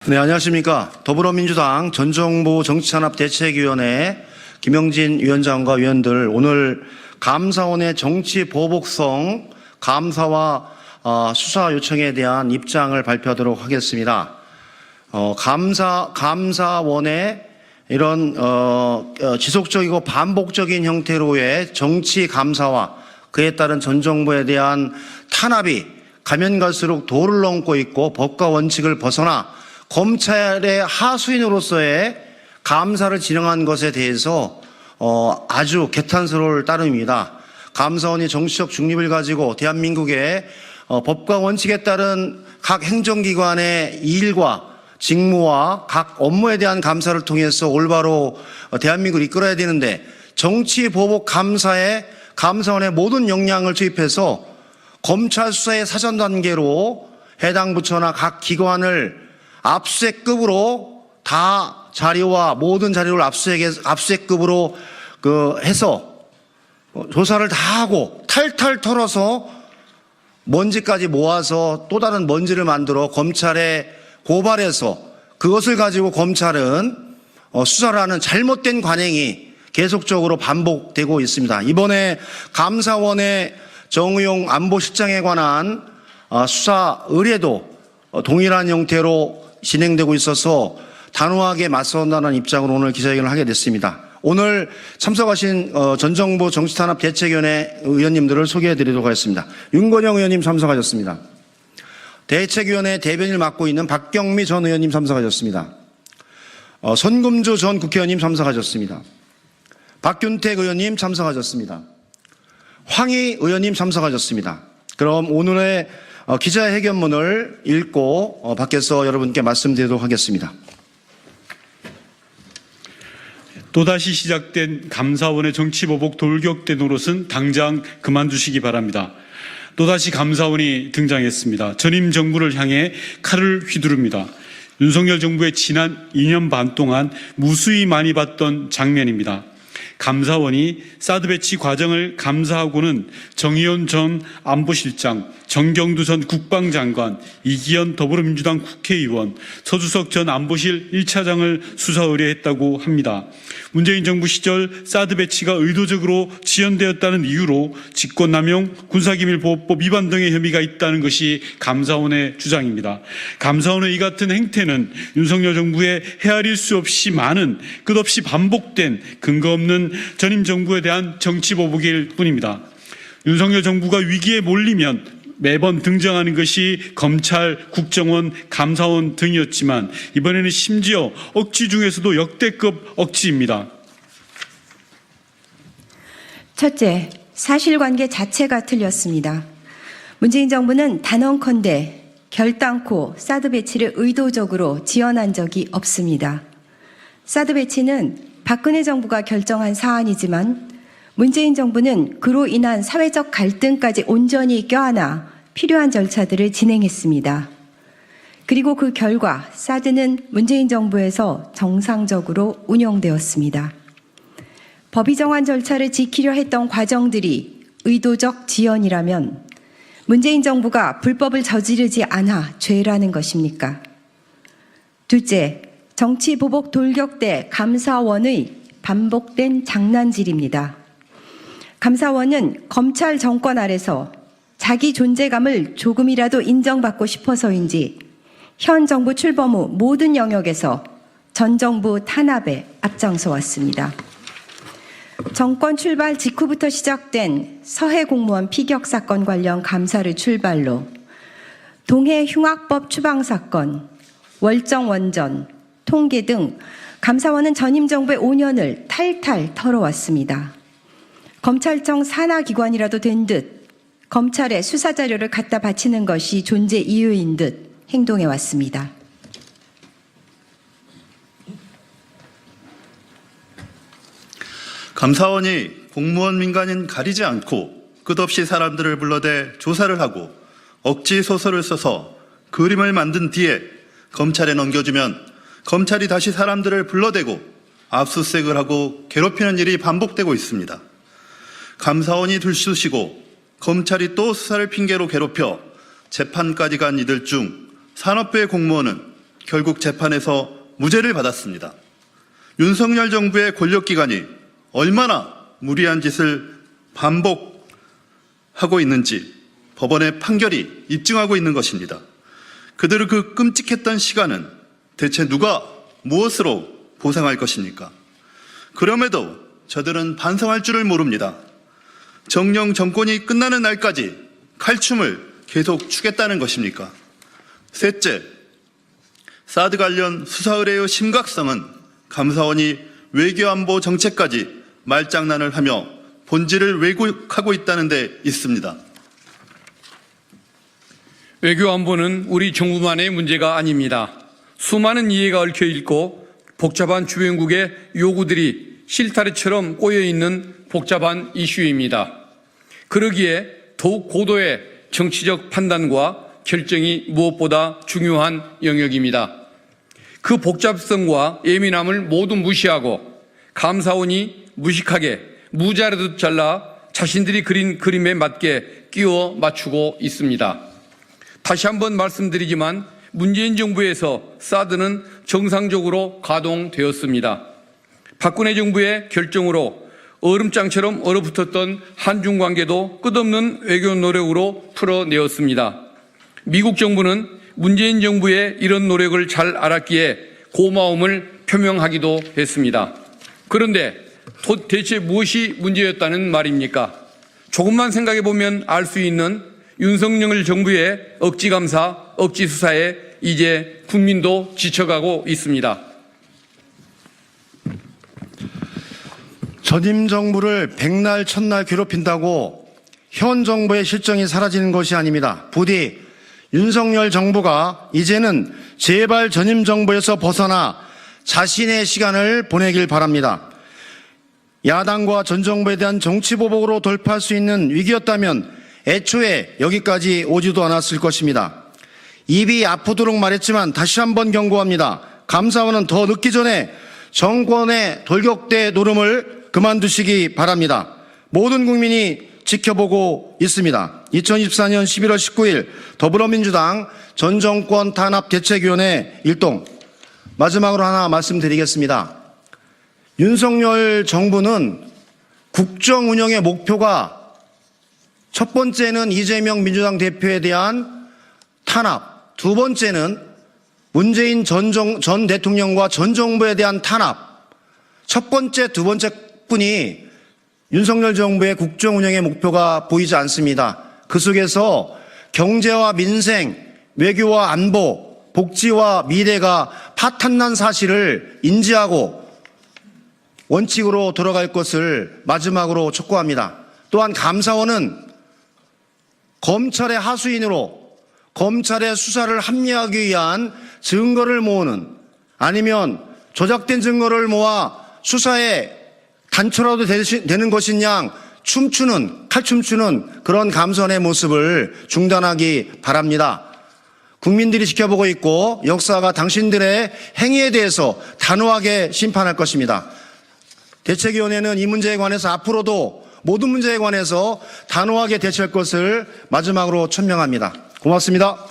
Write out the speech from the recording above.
네, 안녕하십니까. 더불어민주당 전정부정치산업대책위원회 김영진 위원장과 위원들, 오늘 감사원의 정치 보복성 감사와 수사 요청에 대한 입장을 발표하도록 하겠습니다. 감사원의 이런 지속적이고 반복적인 형태로의 정치 감사와 그에 따른 전 정부에 대한 탄압이 가면 갈수록 도를 넘고 있고 법과 원칙을 벗어나 검찰의 하수인으로서의 감사를 진행한 것에 대해서 아주 개탄스러울 따름입니다. 감사원이 정치적 중립을 가지고 대한민국의 법과 원칙에 따른 각 행정기관의 일과 직무와 각 업무에 대한 감사를 통해서 올바로 대한민국을 이끌어야 되는데, 정치 보복 감사에 감사원의 모든 역량을 투입해서 검찰 수사의 사전 단계로 해당 부처나 각 기관을 압수수색급으로 다 자료와 모든 자료를 압수수색급으로 해서 조사를 다 하고 탈탈 털어서 먼지까지 모아서 또 다른 먼지를 만들어 검찰에 고발해서 그것을 가지고 검찰은 수사를 하는 잘못된 관행이 계속적으로 반복되고 있습니다. 이번에 감사원의 정의용 안보실장에 관한 수사 의뢰도 동일한 형태로 진행되고 있어서 단호하게 맞선다는 입장으로 오늘 기자회견을 하게 됐습니다. 오늘 참석하신 전정부 정치탄압대책위원회 의원님들을 소개해드리도록 하겠습니다. 윤건영 의원님 참석하셨습니다. 대책위원회 대변인을 맡고 있는 박경미 전 의원님 참석하셨습니다. 손금주 전 국회의원님 참석하셨습니다. 박균택 의원님 참석하셨습니다. 황희 의원님 참석하셨습니다. 그럼 오늘의 기자회견문을 읽고 밖에서 여러분께 말씀드리도록 하겠습니다. 또다시 시작된 감사원의 정치보복 돌격대 노릇은 당장 그만두시기 바랍니다. 또다시 감사원이 등장했습니다. 전임 정부를 향해 칼을 휘두릅니다. 윤석열 정부의 지난 2년 반 동안 무수히 많이 봤던 장면입니다. 감사원이 사드 배치 과정을 감사하고는 정의원 전 안보실장, 정경두 전 국방장관, 이기현 더불어민주당 국회의원, 서주석 전 안보실 1차장을 수사 의뢰했다고 합니다. 문재인 정부 시절 사드 배치가 의도적으로 지연되었다는 이유로 직권남용, 군사기밀보호법 위반 등의 혐의가 있다는 것이 감사원의 주장입니다. 감사원의 이 같은 행태는 윤석열 정부의 헤아릴 수 없이 많은, 끝없이 반복된 근거 없는 전임 정부에 대한 정치보복일 뿐입니다. 윤석열 정부가 위기에 몰리면 매번 등장하는 것이 검찰, 국정원, 감사원 등이었지만 이번에는 심지어 억지 중에서도 역대급 억지입니다. 첫째, 사실관계 자체가 틀렸습니다. 문재인 정부는 단언컨대 결단코 사드 배치를 의도적으로 지연한 적이 없습니다. 사드 배치는 박근혜 정부가 결정한 사안이지만 문재인 정부는 그로 인한 사회적 갈등까지 온전히 껴안아 필요한 절차들을 진행했습니다. 그리고 그 결과 사드는 문재인 정부에서 정상적으로 운영되었습니다. 법이 정한 절차를 지키려 했던 과정들이 의도적 지연이라면 문재인 정부가 불법을 저지르지 않아 죄라는 것입니까? 둘째, 정치 보복 돌격대 감사원의 반복된 장난질입니다. 감사원은 검찰 정권 아래서 자기 존재감을 조금이라도 인정받고 싶어서인지 현 정부 출범 후 모든 영역에서 전 정부 탄압에 앞장서 왔습니다. 정권 출발 직후부터 시작된 서해 공무원 피격 사건 관련 감사를 출발로 동해 흉악법 추방 사건, 월정 원전, 통계 등 감사원은 전임 정부의 5년을 탈탈 털어왔습니다. 검찰청 산하기관이라도 된 듯 검찰에 수사자료를 갖다 바치는 것이 존재 이유인 듯 행동해왔습니다. 감사원이 공무원 민간인 가리지 않고 끝없이 사람들을 불러대 조사를 하고 억지 소설을 써서 그림을 만든 뒤에 검찰에 넘겨주면 검찰이 다시 사람들을 불러대고 압수수색을 하고 괴롭히는 일이 반복되고 있습니다. 감사원이 들쑤시고 검찰이 또 수사를 핑계로 괴롭혀 재판까지 간 이들 중 산업부의 공무원은 결국 재판에서 무죄를 받았습니다. 윤석열 정부의 권력기관이 얼마나 무리한 짓을 반복하고 있는지 법원의 판결이 입증하고 있는 것입니다. 그들의 그 끔찍했던 시간은 대체 누가 무엇으로 보상할 것입니까? 그럼에도 저들은 반성할 줄을 모릅니다. 정령 정권이 끝나는 날까지 칼춤을 계속 추겠다는 것입니까? 셋째, 사드 관련 수사 의뢰의 심각성은 감사원이 외교안보 정책까지 말장난을 하며 본질을 왜곡하고 있다는 데 있습니다. 외교안보는 우리 정부만의 문제가 아닙니다. 수많은 이해가 얽혀 있고 복잡한 주변국의 요구들이 실타래처럼 꼬여있는 복잡한 이슈입니다. 그러기에 더욱 고도의 정치적 판단과 결정이 무엇보다 중요한 영역입니다. 그 복잡성과 예민함을 모두 무시하고 감사원이 무식하게 무자르듯 잘라 자신들이 그린 그림에 맞게 끼워 맞추고 있습니다. 다시 한번 말씀드리지만 문재인 정부에서 사드는 정상적으로 가동되었습니다. 박근혜 정부의 결정으로 얼음장처럼 얼어붙었던 한중 관계도 끝없는 외교 노력으로 풀어내었습니다. 미국 정부는 문재인 정부의 이런 노력을 잘 알았기에 고마움을 표명하기도 했습니다. 그런데 대체 무엇이 문제였다는 말입니까? 조금만 생각해 보면 알 수 있는 윤석열 정부의 억지 감사, 억지 수사에 이제 국민도 지쳐가고 있습니다. 전임 정부를 백날 첫날 괴롭힌다고 현 정부의 실정이 사라지는 것이 아닙니다. 부디 윤석열 정부가 이제는 제발 전임 정부에서 벗어나 자신의 시간을 보내길 바랍니다. 야당과 전 정부에 대한 정치보복으로 돌파할 수 있는 위기였다면 애초에 여기까지 오지도 않았을 것입니다. 입이 아프도록 말했지만 다시 한번 경고합니다. 감사원은 더 늦기 전에 정권의 돌격대 노름을 그만두시기 바랍니다. 모든 국민이 지켜보고 있습니다. 2024년 11월 19일 더불어민주당 전 정권 탄압 대책위원회 일동 마지막으로 하나 말씀드리겠습니다. 윤석열 정부는 국정 운영의 목표가 첫 번째는 이재명 민주당 대표에 대한 탄압, 두 번째는 문재인 전 대통령과 전 정부에 대한 탄압, 첫 번째, 두 번째 뿐이 윤석열 정부의 국정 운영의 목표가 보이지 않습니다. 그 속에서 경제와 민생, 외교와 안보, 복지와 미래가 파탄난 사실을 인지하고 원칙으로 돌아갈 것을 마지막으로 촉구합니다. 또한 감사원은 검찰의 하수인으로 검찰의 수사를 합리화하기 위한 증거를 모으는 아니면 조작된 증거를 모아 수사에 단초라도 되는 것인 양 칼춤추는 그런 감사원의 모습을 중단하기 바랍니다. 국민들이 지켜보고 있고 역사가 당신들의 행위에 대해서 단호하게 심판할 것입니다. 대책위원회는 이 문제에 관해서 앞으로도 모든 문제에 관해서 단호하게 대처할 것을 마지막으로 천명합니다. 고맙습니다.